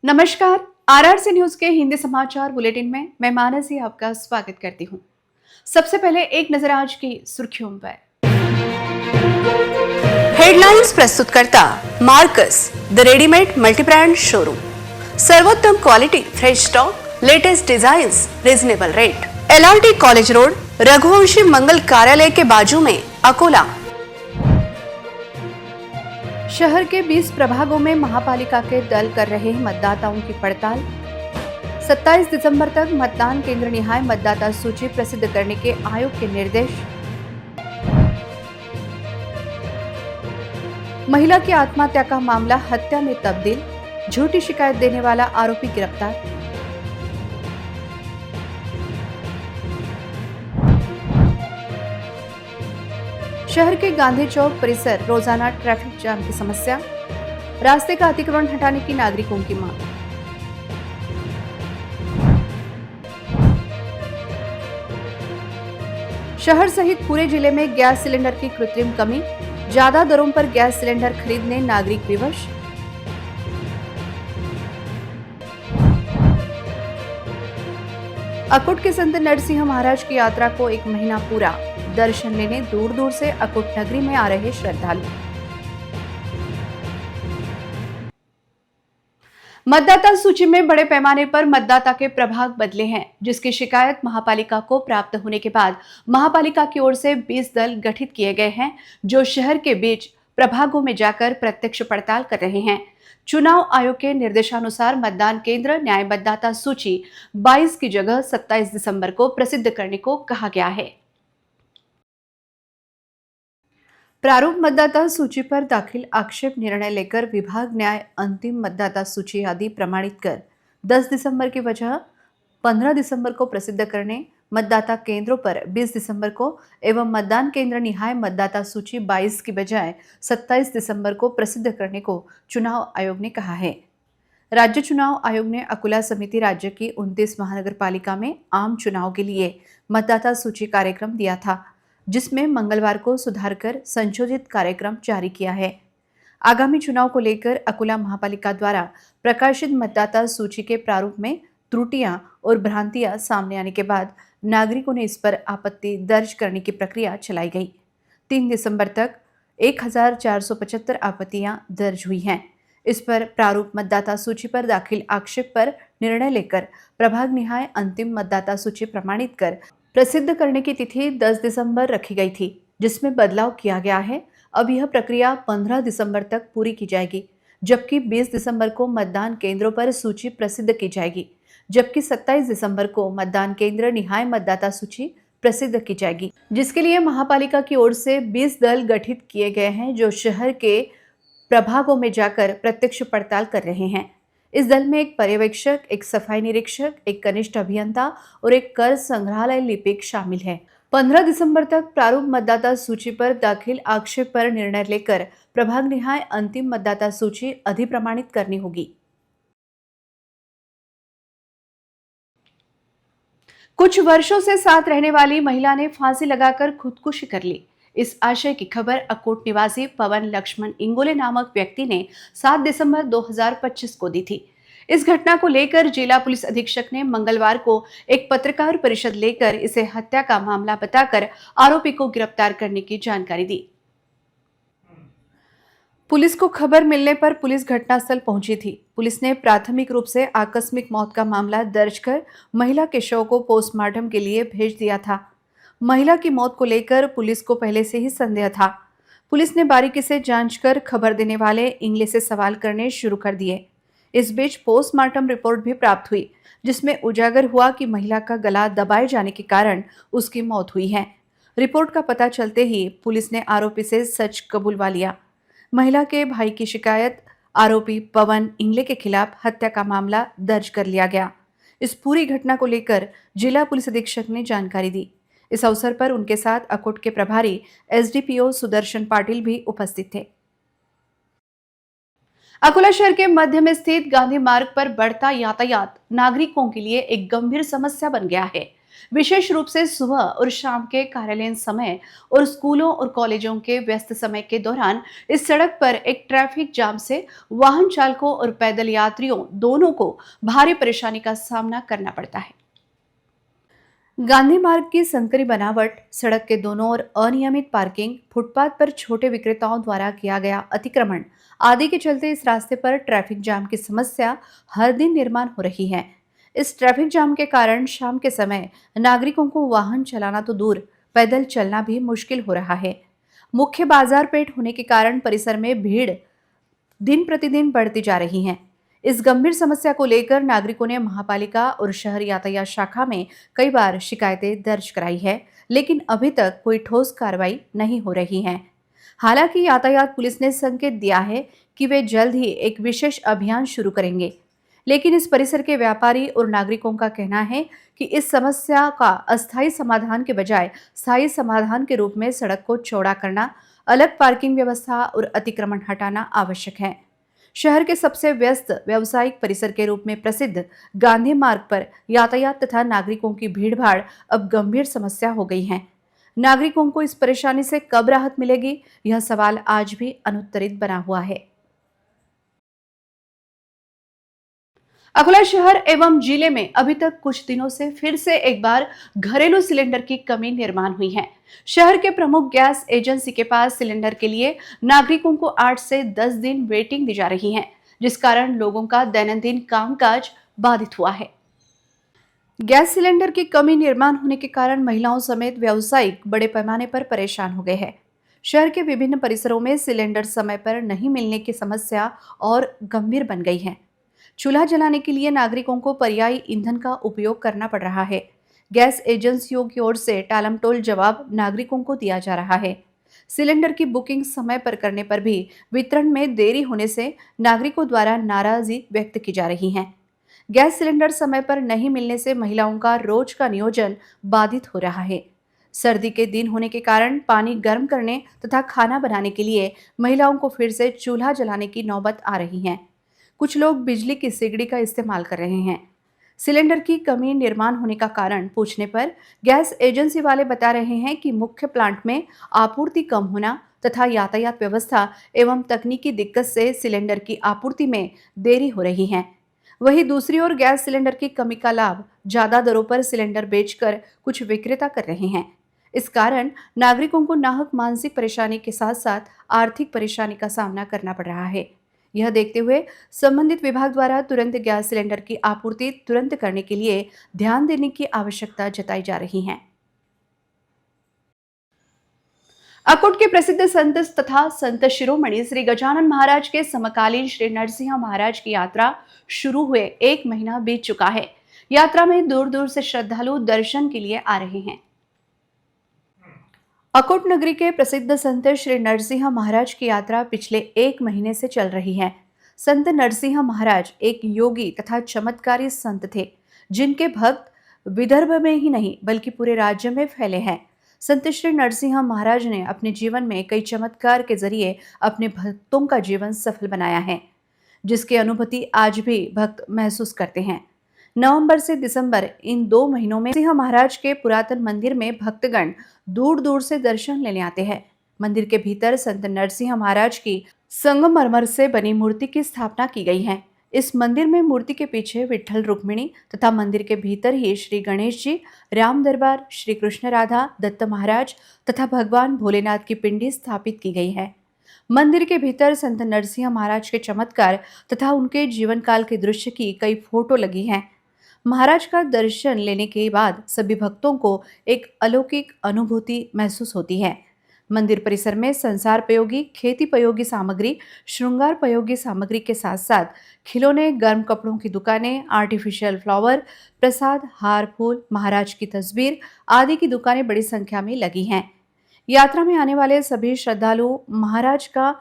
नमस्कार। RRC news के हिंदी समाचार bulletin में मैं मानसी आपका स्वागत करती हूँ। सबसे पहले एक नजर आज की सुर्खियों पर। हेडलाइंस प्रस्तुत करता Marcus the readymade multibrand showroom. सर्वोत्तम quality, fresh stock, latest designs, reasonable rate. LRT college road, Raghuvanshi Mangal Karyalay के बाजू में, अकोला। शहर के 20 प्रभागों में महापालिका के दल कर रहे मतदाताओं की पड़ताल। 27 दिसंबर तक मतदान केंद्र निहाय मतदाता सूची प्रसिद्ध करने के आयोग के निर्देश। महिला की आत्महत्या का मामला हत्या में तब्दील, झूठी शिकायत देने वाला आरोपी गिरफ्तार। शहर के गांधी चौक परिसर रोजाना ट्रैफिक जाम की समस्या, रास्ते का अतिक्रमण हटाने की नागरिकों की मांग। शहर सहित पूरे जिले में गैस सिलेंडर की कृत्रिम कमी, ज्यादा दरों पर गैस सिलेंडर खरीदने नागरिक विवश। अकुट के संत नरसिंह महाराज की यात्रा को 1 महीना पूरा, दर्शन लेने दूर दूर से अकुट नगरी में आ रहे श्रद्धालु। मतदाता सूची में बड़े पैमाने पर मतदाता के प्रभाग बदले हैं, जिसकी शिकायत महापालिका को प्राप्त होने के बाद महापालिका की ओर से 20 दल गठित किए गए हैं, जो शहर के बीच प्रभागों में जाकर प्रत्यक्ष पड़ताल कर रहे हैं। चुनाव आयोग के निर्देशानुसार मतदान केंद्र न्याय मतदाता सूची 22 की जगह 27 दिसंबर को प्रसिद्ध करने को कहा गया है। प्रारूप मतदाता सूची पर दाखिल आक्षेप निर्णय लेकर विभाग न्याय अंतिम मतदाता सूची आदि प्रमाणित कर 10 दिसंबर की वजह 15 दिसंबर को प्रसिद्ध करने, मतदाता केंद्रों पर 20 दिसंबर को एवं मतदान केंद्र निहाय मतदाता सूची 22 की बजाय 27 दिसंबर को प्रसिद्ध करने को चुनाव आयोग ने कहा है। राज्य चुनाव आयोग ने अकोला समिति राज्य की 29 महानगर पालिका में आम चुनाव के लिए मतदाता सूची कार्यक्रम दिया था, जिसमें मंगलवार को सुधार कर संशोधित कार्यक्रम जारी किया है। आगामी चुनाव को लेकर अकोला महापालिका द्वारा प्रकाशित मतदाता सूची के प्रारूप में त्रुटियां और भ्रांतियां सामने आने के बाद नागरिकों ने इस पर आपत्ति दर्ज करने की प्रक्रिया चलाई गई। 3 दिसंबर तक 1475 आपत्तियां दर्ज हुई हैं। इस पर प्रारूप मतदाता सूची पर दाखिल आक्षेप पर निर्णय लेकर प्रभाग निहाय अंतिम मतदाता सूची प्रमाणित कर प्रसिद्ध करने की तिथि 10 दिसंबर रखी गई थी, जिसमें बदलाव किया गया है। अब यह प्रक्रिया 15 दिसंबर तक पूरी की जाएगी, जबकि 20 दिसंबर को मतदान केंद्रों पर सूची प्रसिद्ध की जाएगी, जबकि 27 दिसंबर को मतदान केंद्र निहाय मतदाता सूची प्रसिद्ध की जाएगी, जिसके लिए महापालिका की ओर से 20 दल गठित किए गए हैं, जो शहर के प्रभागों में जाकर प्रत्यक्ष पड़ताल कर रहे हैं। इस दल में एक पर्यवेक्षक, एक सफाई निरीक्षक, एक कनिष्ठ अभियंता और एक कर संग्रहालय लिपिक शामिल है। 15 दिसंबर तक प्रारूप मतदाता सूची पर दाखिल आक्षेप पर निर्णय लेकर प्रभाग निहाय अंतिम मतदाता सूची अधिप्रमाणित करनी होगी। कुछ वर्षों से साथ रहने वाली महिला ने फांसी लगाकर खुदकुशी कर ली। इस आशय की खबर अकोट निवासी पवन लक्ष्मण इंगोले नामक व्यक्ति ने 7 दिसंबर 2025 को दी थी। इस घटना को लेकर जिला पुलिस अधीक्षक ने मंगलवार को एक पत्रकार परिषद लेकर इसे हत्या का मामला बताकर आरोपी को गिरफ्तार करने की जानकारी दी। पुलिस को खबर मिलने पर पुलिस घटनास्थल पहुंची थी। पुलिस ने प्राथमिक रूप से आकस्मिक मौत का मामला दर्ज कर महिला के शव को पोस्टमार्टम के लिए भेज दिया था। महिला की मौत को लेकर पुलिस को पहले से ही संदेह था। पुलिस ने बारीकी से जांच कर खबर देने वाले इंगले से सवाल करने शुरू कर दिए। इस बीच पोस्टमार्टम रिपोर्ट भी प्राप्त हुई, जिसमें उजागर हुआ कि महिला का गला दबाए जाने के कारण उसकी मौत हुई है। रिपोर्ट का पता चलते ही पुलिस ने आरोपी से सच कबूलवा लिया। महिला के भाई की शिकायत आरोपी पवन इंगले के खिलाफ हत्या का मामला दर्ज कर लिया गया। इस पूरी घटना को लेकर जिला पुलिस अधीक्षक ने जानकारी दी। इस अवसर पर उनके साथ अकोट के प्रभारी एसडीपीओ सुदर्शन पाटिल भी उपस्थित थे। अकोला शहर के मध्य में स्थित गांधी मार्ग पर बढ़ता यातायात नागरिकों के लिए एक गंभीर समस्या बन गया है। विशेष रूप से सुबह और शाम के कार्यालयीन समय और स्कूलों और कॉलेजों के व्यस्त समय के दौरान इस सड़क पर एक ट्रैफिक जाम से वाहन चालकों और पैदल यात्रियों दोनों को भारी परेशानी का सामना करना पड़ता है। गांधी मार्ग की संकरी बनावट, सड़क के दोनों ओर अनियमित पार्किंग, फुटपाथ पर छोटे विक्रेताओं द्वारा किया गया अतिक्रमण आदि के चलते इस रास्ते पर ट्रैफिक जाम की समस्या हर दिन निर्माण हो रही है। इस ट्रैफिक जाम के कारण शाम के समय नागरिकों को वाहन चलाना तो दूर, पैदल चलना भी मुश्किल हो रहा है। मुख्य बाजार पेट होने के कारण परिसर में भीड़ दिन प्रतिदिन बढ़ती जा रही हैं। इस गंभीर समस्या को लेकर नागरिकों ने महापालिका और शहर यातायात शाखा में कई बार शिकायतें दर्ज कराई है, लेकिन अभी तक कोई ठोस कार्रवाई नहीं हो रही है। हालांकि यातायात पुलिस ने संकेत दिया है कि वे जल्द ही एक विशेष अभियान शुरू करेंगे, लेकिन इस परिसर के व्यापारी और नागरिकों का कहना है कि इस समस्या का अस्थायी समाधान के बजाय स्थायी समाधान के रूप में सड़क को चौड़ा करना, अलग पार्किंग व्यवस्था और अतिक्रमण हटाना आवश्यक है। शहर के सबसे व्यस्त व्यावसायिक परिसर के रूप में प्रसिद्ध गांधी मार्ग पर यातायात तथा नागरिकों की भीड़भाड़ अब गंभीर समस्या हो गई है। नागरिकों को इस परेशानी से कब राहत मिलेगी, यह सवाल आज भी अनुत्तरित बना हुआ है। अकोला शहर एवं जिले में अभी तक कुछ दिनों से फिर से एक बार घरेलू सिलेंडर की कमी निर्माण हुई है। शहर के प्रमुख गैस एजेंसी के पास सिलेंडर के लिए नागरिकों को 8 से 10 दिन वेटिंग दी जा रही है, जिस कारण लोगों का दैनंदिन कामकाज बाधित हुआ है। गैस सिलेंडर की कमी निर्माण होने के कारण महिलाओं समेत व्यावसायिक बड़े पैमाने पर परेशान हो गए हैं। शहर के विभिन्न परिसरों में सिलेंडर समय पर नहीं मिलने की समस्या और गंभीर बन गई है। चूल्हा जलाने के लिए नागरिकों को पर्यायी ईंधन का उपयोग करना पड़ रहा है। गैस एजेंसियों की ओर से टालमटोल जवाब नागरिकों को दिया जा रहा है। सिलेंडर की बुकिंग समय पर करने पर भी वितरण में देरी होने से नागरिकों द्वारा नाराजगी व्यक्त की जा रही है। गैस सिलेंडर समय पर नहीं मिलने से महिलाओं का रोज का नियोजन बाधित हो रहा है। सर्दी के दिन होने के कारण पानी गर्म करने तथा खाना बनाने के लिए महिलाओं को फिर से चूल्हा जलाने की नौबत आ रही है। कुछ लोग बिजली की सिगड़ी का इस्तेमाल कर रहे हैं। सिलेंडर की कमी निर्माण होने का कारण पूछने पर गैस एजेंसी वाले बता रहे हैं कि मुख्य प्लांट में आपूर्ति कम होना तथा यातायात व्यवस्था एवं तकनीकी दिक्कत से सिलेंडर की आपूर्ति में देरी हो रही है। वहीं दूसरी ओर गैस सिलेंडर की कमी का लाभ ज्यादा दरों पर सिलेंडर बेचकर कुछ विक्रेता कर रहे हैं। इस कारण नागरिकों को नाहक मानसिक परेशानी के साथ साथ आर्थिक परेशानी का सामना करना पड़ रहा है। यह देखते हुए संबंधित विभाग द्वारा तुरंत गैस सिलेंडर की आपूर्ति तुरंत करने के लिए ध्यान देने की आवश्यकता जताई जा रही है। अकोट के प्रसिद्ध संत तथा संत शिरोमणि श्री गजानन महाराज के समकालीन श्री नरसिंह महाराज की यात्रा शुरू हुए 1 महीना बीत चुका है। यात्रा में दूर दूर से श्रद्धालु दर्शन के लिए आ रहे हैं। अकोट नगरी के प्रसिद्ध संत श्री नरसिंह महाराज की यात्रा पिछले 1 महीने से चल रही है। संत नरसिंह महाराज एक योगी तथा चमत्कारी संत थे, जिनके भक्त विदर्भ में ही नहीं बल्कि पूरे राज्य में फैले हैं। संत श्री नरसिंह महाराज ने अपने जीवन में कई चमत्कार के जरिए अपने भक्तों का जीवन सफल बनाया है, जिसकी अनुभूति आज भी भक्त महसूस करते हैं। नवंबर से दिसंबर इन 2 महीनों में सिंह महाराज के पुरातन मंदिर में भक्तगण दूर दूर से दर्शन लेने आते हैं। मंदिर के भीतर संत नरसिंह महाराज की संगमरमर से बनी मूर्ति की स्थापना की गई है। इस मंदिर में मूर्ति के पीछे विठ्ठल रुक्मिणी तथा मंदिर के भीतर ही श्री गणेश जी, राम दरबार, श्री कृष्ण राधा, दत्त महाराज तथा भगवान भोलेनाथ की पिंडी स्थापित की गई है। मंदिर के भीतर संत नरसिंह महाराज के चमत्कार तथा उनके जीवन काल के दृश्य की कई फोटो लगी हैं। महाराज का दर्शन लेने के बाद सभी भक्तों को एक अलौकिक अनुभूति महसूस होती है। मंदिर परिसर में संसारोपयोगी, खेतीपयोगी सामग्री, श्रृंगारोपयोगी सामग्री के साथ साथ खिलौने, गर्म कपड़ों की दुकानें, आर्टिफिशियल फ्लावर, प्रसाद, हार फूल, महाराज की तस्वीर आदि की दुकानें बड़ी संख्या में लगी हैं। यात्रा में आने वाले सभी श्रद्धालु महाराज का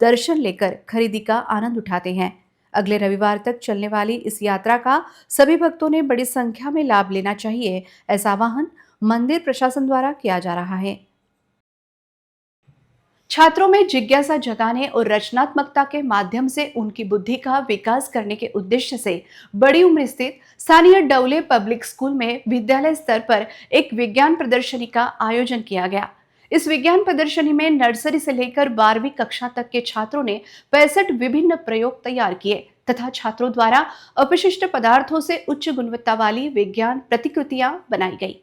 दर्शन लेकर खरीदी का आनंद उठाते हैं। अगले रविवार तक चलने वाली इस यात्रा का सभी भक्तों ने बड़ी संख्या में लाभ लेना चाहिए, ऐसा आह्वान मंदिर प्रशासन द्वारा किया जा रहा है। छात्रों में जिज्ञासा जगाने और रचनात्मकता के माध्यम से उनकी बुद्धि का विकास करने के उद्देश्य से बड़ी उम्र स्थित स्थानीय डवले पब्लिक स्कूल में विद्यालय स्तर पर एक विज्ञान प्रदर्शनी का आयोजन किया गया। इस विज्ञान प्रदर्शनी में नर्सरी से लेकर 12वीं कक्षा तक के छात्रों ने 65 विभिन्न प्रयोग तैयार किए तथा छात्रों द्वारा अपशिष्ट पदार्थों से उच्च गुणवत्ता वाली विज्ञान प्रतिकृतियां बनाई गई।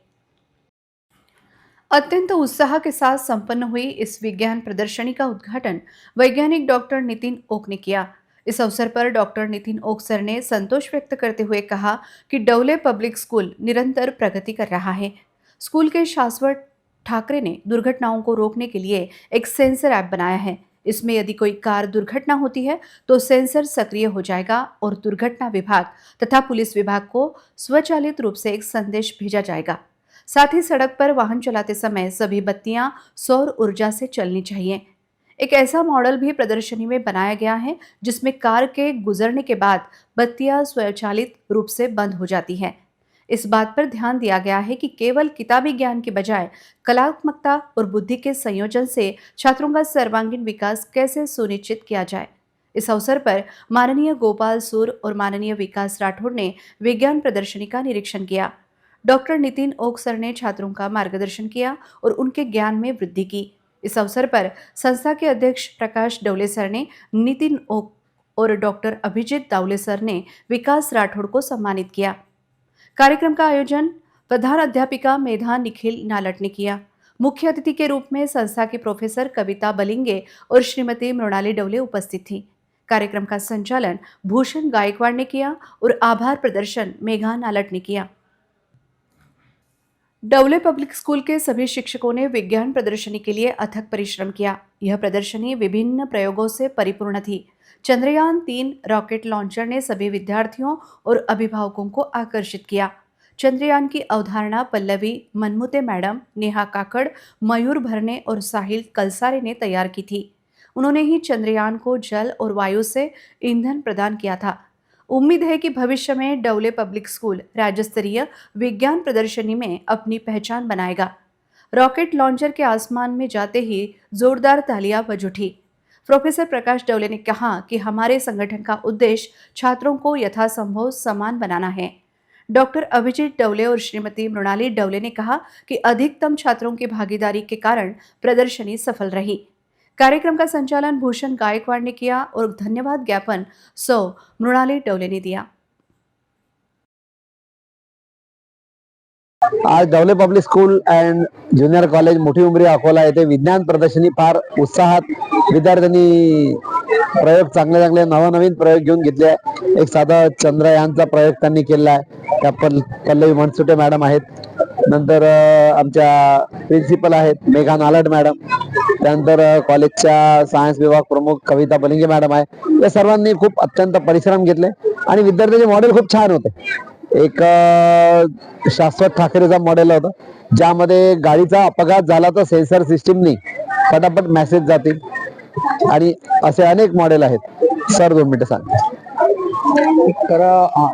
अत्यंत उत्साह के साथ संपन्न हुई इस विज्ञान प्रदर्शनी का उद्घाटन वैज्ञानिक डॉक्टर नितिन ओक ने किया। इस अवसर पर डॉक्टर नितिन ओक सर ने संतोष व्यक्त करते हुए कहा कि डवले पब्लिक स्कूल निरंतर प्रगति कर रहा है। स्कूल के शाश्वत ठाकरे ने दुर्घटनाओं को रोकने के लिए एक सेंसर ऐप बनाया है। इसमें यदि कोई कार दुर्घटना होती है तो सेंसर सक्रिय हो जाएगा और दुर्घटना विभाग तथा पुलिस विभाग को स्वचालित रूप से एक संदेश भेजा जाएगा। साथ ही सड़क पर वाहन चलाते समय सभी बत्तियां सौर ऊर्जा से चलनी चाहिए। एक ऐसा मॉडल भी प्रदर्शनी में बनाया गया है जिसमें कार के गुजरने के बाद बत्तियां स्वचालित रूप से बंद हो जाती हैं। इस बात पर ध्यान दिया गया है कि केवल किताबी ज्ञान के बजाय कलात्मकता और बुद्धि के संयोजन से छात्रों का सर्वांगीण विकास कैसे सुनिश्चित किया जाए। इस अवसर पर माननीय गोपाल सूर और माननीय विकास राठौड़ ने विज्ञान प्रदर्शनी का निरीक्षण किया। डॉक्टर नितिन ओक सर ने छात्रों का मार्गदर्शन किया और उनके ज्ञान में वृद्धि की। इस अवसर पर संस्था के अध्यक्ष प्रकाश डवले सर ने नितिन ओक और डॉक्टर अभिजीत दावले सर ने विकास राठौड़ को सम्मानित किया। कार्यक्रम का आयोजन प्रधान अध्यापिका मेधा निखिल नालट ने किया। मुख्य अतिथि के रूप में संस्था की प्रोफेसर कविता बलिंगे और श्रीमती मृणाली डवले उपस्थित थी। कार्यक्रम का संचालन भूषण गायकवाड़ ने किया और आभार प्रदर्शन मेघा नालट ने किया। डवले पब्लिक स्कूल के सभी शिक्षकों ने विज्ञान प्रदर्शनी के लिए अथक परिश्रम किया। यह प्रदर्शनी विभिन्न प्रयोगों से परिपूर्ण थी। चंद्रयान 3 रॉकेट लॉन्चर ने सभी विद्यार्थियों और अभिभावकों को आकर्षित किया। चंद्रयान की अवधारणा पल्लवी मनमुते मैडम, नेहा काकड़, मयूर भरने और साहिल कलसारे ने तैयार की थी। उन्होंने ही चंद्रयान को जल और वायु से ईंधन प्रदान किया था। उम्मीद है कि भविष्य में डवले पब्लिक स्कूल राज्य स्तरीय विज्ञान प्रदर्शनी में अपनी पहचान बनाएगा। रॉकेट लॉन्चर के आसमान में जाते ही जोरदार तालियां बज उठी। प्रोफेसर प्रकाश डवले ने कहा कि हमारे संगठन का उद्देश्य छात्रों को यथासंभव समान बनाना है। डॉक्टर अभिजीत डवले और श्रीमती मृणाली डवले ने कहा कि अधिकतम छात्रों की भागीदारी के कारण प्रदर्शनी सफल रही। कार्यक्रम का संचालन भूषण गायकवाड़ ने किया और धन्यवाद ज्ञापन सौ मृणाली डवले ने दिया। आज Dawale public school and junior college मोठी उमरी अकोला येथे विज्ञान प्रदर्शनी फार उत्साहात विद्यार्थ्यांनी प्रयोग चांगले नवनवीन प्रयोग घेऊन घेतले आहे। एक साधा चंद्रयानचा प्रयोग त्यांनी केला आहे। त्या पल्लवी मनसुटे मॅडम आहेत, नंतर आमच्या प्रिन्सिपल आहेत मेघा नालट मॅडम, त्यानंतर कॉलेजच्या सायन्स विभाग प्रमुख कविता बलिंगे मॅडम आहे। या सर्वांनी खूप अत्यंत परिश्रम घेतले आणि विद्यार्थ्यांचे मॉडेल खूप छान होते। एक शाश्वत ठाकरेचा मॉडेल होता ज्यामध्ये गाडीचा अपघात झाला तर सेन्सर सिस्टीमनी फटाफट मेसेज जातील आणि असे अनेक मॉडेल आहेत। सर 2 मिनिटं सांगा। तर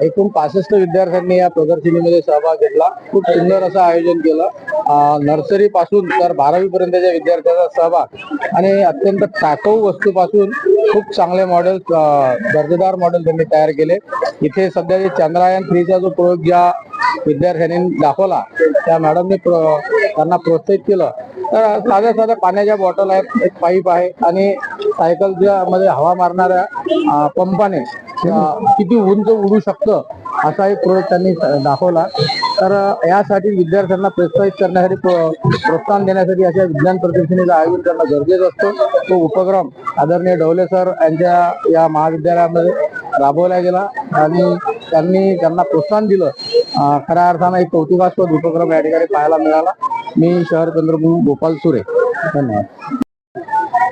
एकूण 65 विद्यार्थ्यांनी या प्रदर्शनीमध्ये सहभाग घेतला। खूप सुंदर असं आयोजन केलं। नर्सरी पासून तर 12वी पर्यंतच्या विद्यार्थ्यांचा सहभाग आणि अत्यंत टाकाऊ वस्तूपासून खूप चांगले मॉडेल, दर्जेदार मॉडेल त्यांनी तयार केले। इथे सध्या जे चंद्रयान 3चा जो प्रयोग ज्या विद्यार्थ्यांनी दाखवला त्या मॅडमने त्यांना प्रोत्साहित केलं। तर साध्या पाण्याच्या बॉटल आहेत, एक पाईप आहे आणि सायकलच्या मध्ये हवा मारणाऱ्या पंपाने किती उंच उडू शकतं असा एक प्रयोग त्यांनी दाखवला। तर यासाठी विद्यार्थ्यांना प्रोत्साहित करण्यासाठी, प्रोत्साहन देण्यासाठी अशा विज्ञान प्रदर्शनीचं आयोजन करणं गरजेचं असतं। तो उपक्रम आदरणीय डवले सर यांच्या या महाविद्यालयामध्ये राबवला गेला आणि त्यांना प्रोत्साहन दिलं। खऱ्या अर्थानं एक कौतुकास्पद उपक्रम या ठिकाणी पाहायला मिळाला। मी शहर चंद्रपूर गोपाल सुरे, धन्यवाद।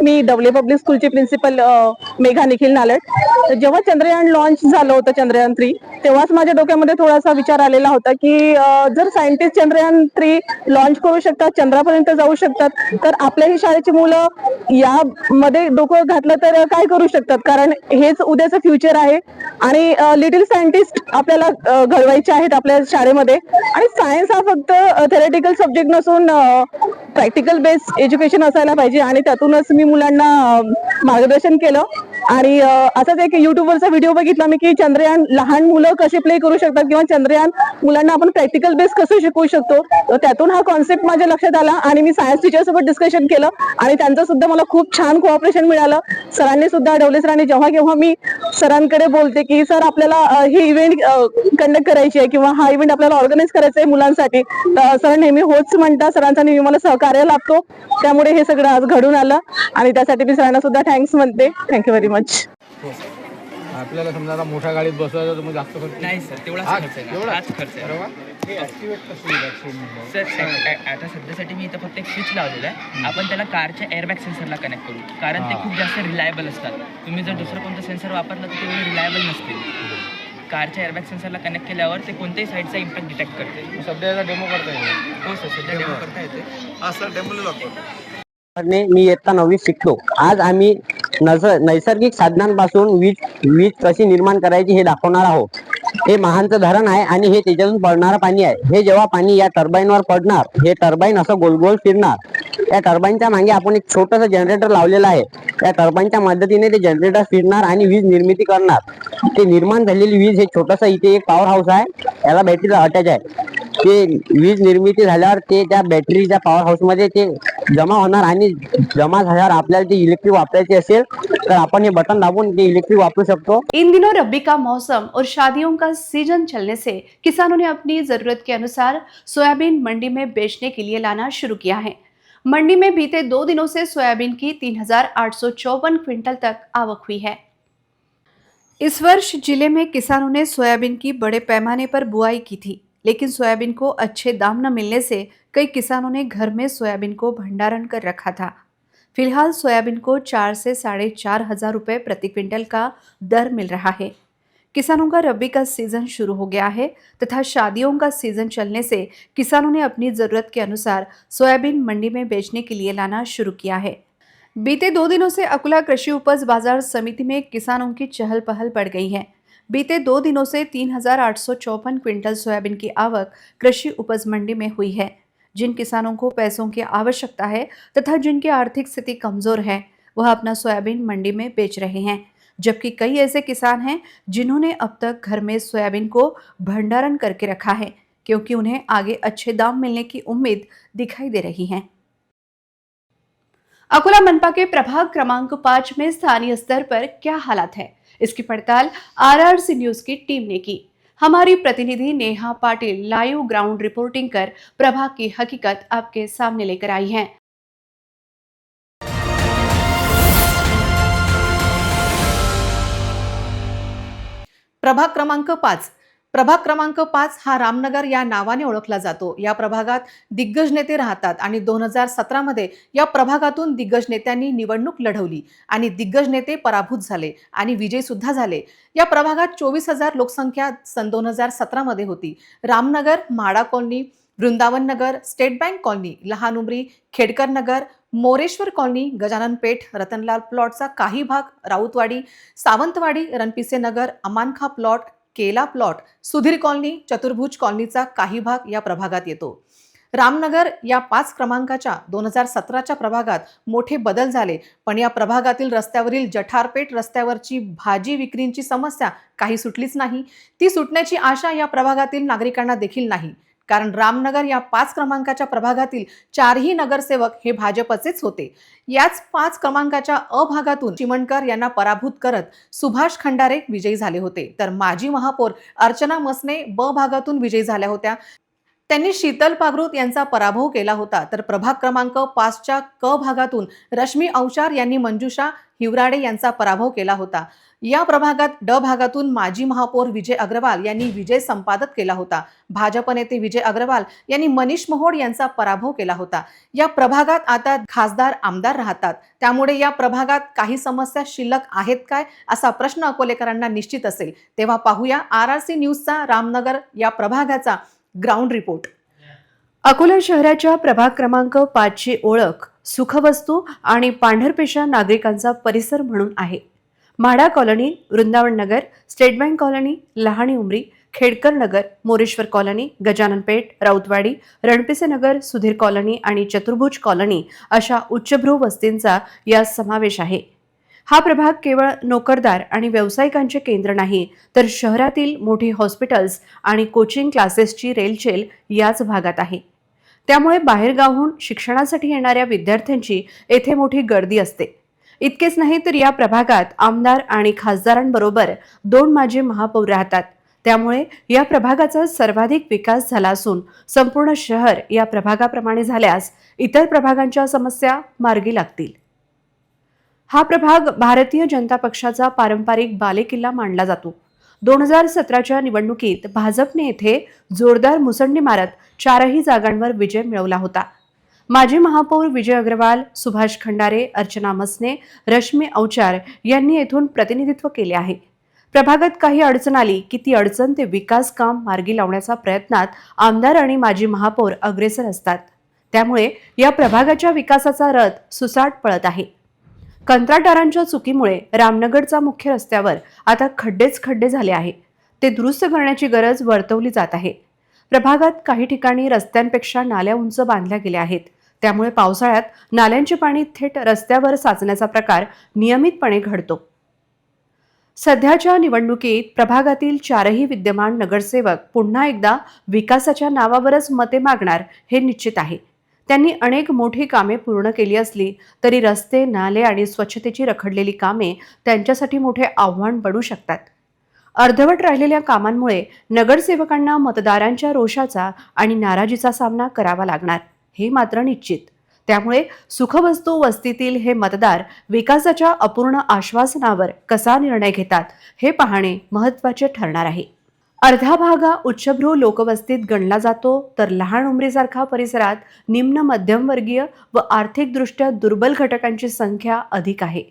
मी डवले पब्लिक स्कूलची प्रिन्सिपल मेघा निखिल नालट। तर जेव्हा चंद्रयान लॉन्च झालं होतं चंद्रयान 3 तेव्हाच माझ्या डोक्यामध्ये थोडासा विचार आलेला होता की जर सायंटिस्ट चंद्रयान 3 लॉन्च करू शकतात, चंद्रापर्यंत जाऊ शकतात, तर आपल्याही शाळेची मुलं यामध्ये डोकं घातलं तर काय करू शकतात, कारण हेच उद्याचं फ्युचर आहे आणि लिटिल सायंटिस्ट आपल्याला घडवायचे आहेत आपल्या शाळेमध्ये. आणि सायन्स हा फक्त थेरेटिकल सब्जेक्ट नसून प्रॅक्टिकल बेस्ड एज्युकेशन असायला पाहिजे आणि त्यातूनच मी मुलांना मार्गदर्शन केलं. आणि असाच एक युट्यूबवरचा व्हिडिओ बघितला मी की चंद्रयान लहान मुलं कसे प्ले करू शकतात किंवा चंद्रयान मुलांना आपण प्रॅक्टिकल बेस कसं शिकवू शकतो. तर त्यातून हा कॉन्सेप्ट माझ्या लक्षात आला आणि मी सायन्स टीचर सोबत डिस्कशन केलं आणि त्यांचं सुद्धा मला खूप छान कोऑपरेशन मिळालं. सरांनी सुद्धा, ढवले सरांनी, जेव्हा केव्हा मी सरांकडे बोलते की सर आपल्याला ही इव्हेंट कंडक्ट करायची आहे किंवा हा इव्हेंट आपल्याला ऑर्गनाईज करायचा आहे मुलांसाठी, तर सर नेहमी होच म्हणतात. सरांचा नेहमी मला सहकार्य लाभतो, त्यामुळे हे सगळं आज घडून आलं आणि त्यासाठी मी सरांना सुद्धा थँक्स म्हणते. Thank you very much. आपल्याला समजा आता मोठ्या गाडीत बसवायचं तर मग जास्त खर्च नाही सर, तेवढाच खर्च आहे. एवढाच? हाच खर्च आहे. हे ऍक्टिव्हेट कसं होईल ऍक्सिडेंट? सर आता सध्यासाठी मी इथं फक्त एक स्विच लावलेला आहे. आपण त्याला कारच्या एअरबॅग सेन्सरला कनेक्ट करू, कारण ते खूप जास्त रिलायबल असतात. तुम्ही जर दुसरं कोणतं सेन्सर वापरलं तर ते रिलायबल नसतील. कारच्या एअरबॅग सेन्सरला कनेक्ट केल्यावर ते कोणत्याही साईडचा इम्पॅक्ट डिटेक्ट करते. सध्या याचा डेमो करता येईल. हो सर, सध्या डेमो करता येते. मी इयत्ता 9वी शिकतो. आज आम्ही नैसर्गिक साधनांपासून वीज कशी निर्माण करायची हे दाखवणार आहोत. हे महानचं धरण आहे आणि हे त्याच्यातून पडणारं पाणी आहे. हे जेव्हा पाणी या टर्बाईनवर पडणार, हे टर्बाईन असं गोल गोल फिरणार. या टर्बाईनच्या मागे आपण एक छोटंसं जनरेटर लावलेलं आहे. त्या टर्बाईनच्या मदतीने ते जनरेटर फिरणार आणि वीज निर्मिती करणार. ते निर्माण झालेली वीज, हे छोटंसं इथे एक पॉवर हाऊस आहे, याला बॅटरीला अटॅच आहे. ते वीज निर्मिती झाल्यावर ते त्या बॅटरीच्या पॉवर हाऊसमध्ये ते जमा होणार आणि जमा झाल्यावर आपल्याला ते इलेक्ट्रिक वापरायचे असेल तर आपण हे बटन दाबून ते इलेक्ट्रिक वापरू शकतो. इन दिनों रब्बी का मौसम और शादियों का सीजन चलने से किसानों ने अपनी जरूरत के अनुसार सोयाबीन मंडी में बेचने के लिए लाना शुरू किया है। मंडी में बीते 2 दिनों से सोयाबीन की 3,854 क्विंटल तक आवक हुई है। इस वर्ष जिले में किसानों ने सोयाबीन की बड़े पैमाने पर बुआई की थी, लेकिन सोयाबीन को अच्छे दाम न मिलने से कई किसानों ने घर में सोयाबीन को भंडारण कर रखा था। फिलहाल सोयाबीन को 4 से 4,500 रुपये प्रति क्विंटल का दर मिल रहा है। किसानों का रबी का सीजन शुरू हो गया है तथा शादियों का सीजन चलने से किसानों ने अपनी ज़रूरत के अनुसार सोयाबीन मंडी में बेचने के लिए लाना शुरू किया है। बीते 2 दिनों से अकोला कृषि उपज बाजार समिति में किसानों की चहल पहल बढ़ गई है। बीते 2 दिनों से 3,854 क्विंटल सोयाबीन की आवक कृषि उपज मंडी में हुई है। जिन किसानों को पैसों की आवश्यकता है तथा जिनकी आर्थिक स्थिति कमजोर है, वह अपना सोयाबीन मंडी में बेच रहे हैं, जबकि कई ऐसे किसान हैं जिन्होंने अब तक घर में सोयाबीन को भंडारण करके रखा है, क्योंकि उन्हें आगे अच्छे दाम मिलने की उम्मीद दिखाई दे रही है। अकोला मनपा के प्रभाग क्रमांक 5 में स्थानीय स्तर पर क्या हालात है, इसकी पड़ताल RRC न्यूज की टीम ने की। हमारी प्रतिनिधि Neha Patil live ground reporting कर प्रभाग की हकीकत आपके सामने लेकर आई हैं। प्रभाग क्रमांक 5 हा रामनगर या नावाने ओळखला जातो। या प्रभागात दिग्गज नेते राहतात आणि 2017 मध्ये या प्रभागातून दिग्गज नेत्यांनी निवडणूक लढवली आणि दिग्गज नेते पराभूत झाले आणि विजयी सुद्धा झाले। या प्रभागात 24,000 लोकसंख्या सन 2017 मध्ये होती। रामनगर, माडा colony, Vrindavan Nagar, state bank colony, लहान उमरी, खेडकर नगर, मोरेश्वर कॉलनी, गजानन पेठ, रतनलाल प्लॉटचा काही भाग, राऊतवाडी, सावंतवाडी, रणपिसे नगर, अमानखा प्लॉट, केला प्लॉट, सुधीर कॉलनी, चतुर्भुज कॉलनीचा काही भाग या प्रभागात येतो। रामनगर या 5 क्रमांकाच्या 2017च्या प्रभागात मोठे बदल झाले, पण या प्रभागातील रस्त्यावरील जठारपेठ रस्त्यावरची भाजी विक्रींची समस्या काही सुटलीच नाही। ती सुटण्याची आशा या प्रभागातील नागरिकांना देखील नाही, कारण रामनगर या 5 क्रमांकाच्या प्रभागातील 4ही नगरसेवक हे भाजपचेच होते। याच 5 क्रमांकाच्या अ भागातून चिमणकर यांना पराभूत करत सुभाष खंडारे विजयी झाले होते, तर माजी महापौर अर्चना मसने ब भागातून विजयी झाल्या होत्या। त्यांनी शीतल पागरूत यांचा पराभव केला होता. तर प्रभाग क्रमांक 5च्या क भागातून रश्मी औचार यांनी मंजुषा हिवराडे यांचा पराभव केला होता. या प्रभागात ड भागातून माजी महापौर विजय अग्रवाल यांनी विजय संपादक केला होता. भाजप नेते विजय अग्रवाल यांनी मनीष मोहोड यांचा पराभव केला होता. या प्रभागात आता खासदार आमदार राहतात, त्यामुळे या प्रभागात काही समस्या शिल्लक आहेत काय असा प्रश्न अकोलेकरांना निश्चित असेल. तेव्हा पाहूया RRC न्यूजचा रामनगर या प्रभागाचा ग्राउंड रिपोर्ट. अकोला शहराच्या प्रभाग क्रमांक 5ची ओळख सुखवस्तू आणि पांढरपेशा नागरिकांचा परिसर म्हणून आहे. MHADA colony, Vrindavan Nagar, state bank colony, Lahani Umri, Khedkar Nagar, Moreshwar colony, Gajanan Peth, Rautwadi, Ranpise Nagar, Sudhir colony आणि चतुर्भुज कॉलनी अशा उच्चभ्रू वस्तींचा यात समावेश आहे. हा प्रभाग केवळ नोकरदार आणि व्यावसायिकांचे केंद्र नाही, तर शहरातील मोठी हॉस्पिटल्स आणि कोचिंग क्लासेसची रेलचेल याच भागात आहे. त्यामुळे बाहेरगावहून शिक्षणासाठी येणाऱ्या विद्यार्थ्यांची येथे मोठी गर्दी असते. इतकेच नाही तर या प्रभागात आमदार आणि खासदारांबरोबर 2 माजी महापौर राहतात. त्यामुळे या प्रभागाचा सर्वाधिक विकास झाला असून संपूर्ण शहर या प्रभागाप्रमाणे झाल्यास इतर प्रभागांच्या समस्या मार्गी लागतील. हा प्रभाग भारतीय जनता पक्षाचा पारंपरिक बालेकिल्ला मानला जातो. 2017च्या निवडणुकीत भाजपने येथे जोरदार मुसंडी मारत 4ही जागांवर विजय मिळवला होता. माजी महापौर विजय अग्रवाल, सुभाष खंडारे, अर्चना मसने, रश्मी औचार यांनी येथून प्रतिनिधित्व केले आहे. प्रभागात काही अडचण आली की ती अडचण ते विकास काम मार्गी लावण्याच्या प्रयत्नात आमदार आणि माजी महापौर अग्रेसर असतात. त्यामुळे या प्रभागाच्या विकासाचा रथ सुसाट पळत आहे. कंत्राटदारांच्या चुकीमुळे रामनगरचा मुख्य रस्त्यावर आता खड्डेच खड्डे झाले आहे. ते दुरुस्त करण्याची गरज वर्तवली जात आहे. प्रभागात काही ठिकाणी रस्त्यांपेक्षा नाल्या उंच बांधल्या गेल्या आहेत. त्यामुळे पावसाळ्यात नाल्यांचे पाणी थेट रस्त्यावर साचण्याचा प्रकार नियमितपणे घडतो. सध्याच्या निवडणुकीत प्रभागातील 4ही विद्यमान नगरसेवक पुन्हा एकदा विकासाच्या नावावरच मते मागणार हे निश्चित आहे. त्यांनी अनेक मोठी कामे पूर्ण केली असली तरी रस्ते, नाले आणि स्वच्छतेची रखडलेली कामे त्यांच्यासाठी मोठे आव्हान बनू शकतात. अर्धवट राहिलेल्या कामांमुळे नगरसेवकांना मतदारांच्या रोषाचा आणि नाराजीचा सामना करावा लागणार हे मात्र निश्चित. त्यामुळे सुखवस्तू वस्तीतील हे मतदार विकासाच्या अपूर्ण आश्वासनावर कसा निर्णय घेतात हे पाहणे महत्त्वाचे ठरणार आहे. अर्धा भाग हा उच्चभ्रू लोकवस्तीत गणला जातो, तर लहान उमरीसारखा परिसरात निम्न मध्यमवर्गीय व आर्थिकदृष्ट्या दुर्बल घटकांची संख्या अधिक आहे.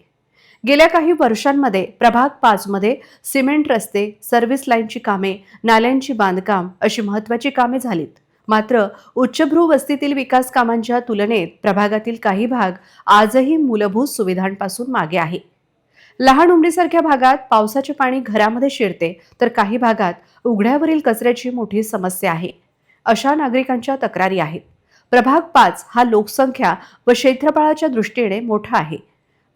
गेल्या काही वर्षांमध्ये प्रभाग 5मध्ये सिमेंट रस्ते, सर्व्हिस लाईनची कामे, नाल्यांची बांधकाम अशी महत्त्वाची कामे झालीत. मात्र उच्चभ्रू वस्तीतील विकास कामांच्या तुलनेत प्रभागातील काही भाग आजही मूलभूत सुविधांपासून मागे आहे. लहान उमरीसारख्या भागात पावसाचे पाणी घरामध्ये शिरते, तर काही भागात उघड्यावरील कचऱ्याची मोठी समस्या आहे. अशा नागरिकांच्या तक्रारी आहेत. प्रभाग 5 हा लोकसंख्या व क्षेत्रफळाच्या दृष्टीने मोठा आहे.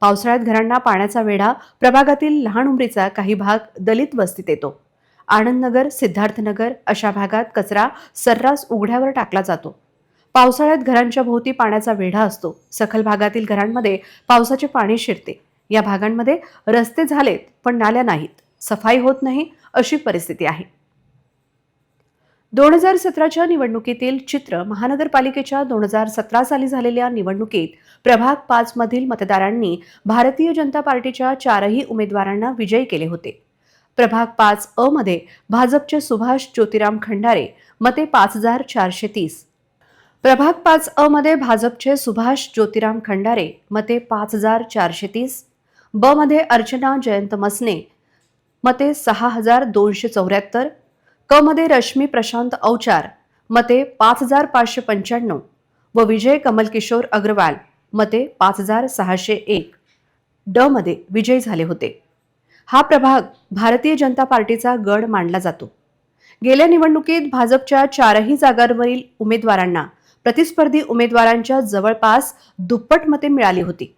पावसाळ्यात घरांना पाण्याचा वेढा प्रभागातील लहान उमरीचा काही भाग दलित वस्तीत येतो. आनंदनगर, सिद्धार्थनगर अशा भागात कचरा सर्रास उघड्यावर टाकला जातो. पावसाळ्यात घरांच्या भोवती पाण्याचा वेढा असतो. सखल भागातील घरांमध्ये पावसाचे पाणी शिरते. या भागांमध्ये रस्ते झालेत पण नाल्या नाहीत, सफाई होत नाही अशी परिस्थिती आहे. 2017च्या निवडणुकीतील चित्र महानगरपालिकेच्या 2017 साली झालेल्या निवडणुकीत प्रभाग 5 मधील मतदारांनी भारतीय जनता पार्टीच्या 4ही उमेदवारांना विजयी केले होते. प्रभाग 5 मध्ये भाजपचे सुभाष ज्योतिराम खंडारे मते 5430, प्रभाग 5 मध्ये भाजपचे सुभाष ज्योतिराम खंडारे मते 5430, ब मध्ये अर्चना जयंत मसने मते 6274, क मध्ये रश्मी प्रशांत औचार मते 5595 व विजय कमल किशोर अग्रवाल मते 5601 ड मध्ये विजयी झाले होते. हा प्रभाग भारतीय जनता पार्टीचा गड मानला जातो. गेल्या निवडणुकीत भाजपच्या 4ही जागांवरील उमेदवारांना प्रतिस्पर्धी उमेदवारांच्या जवळपास दुप्पट मते मिळाली होती.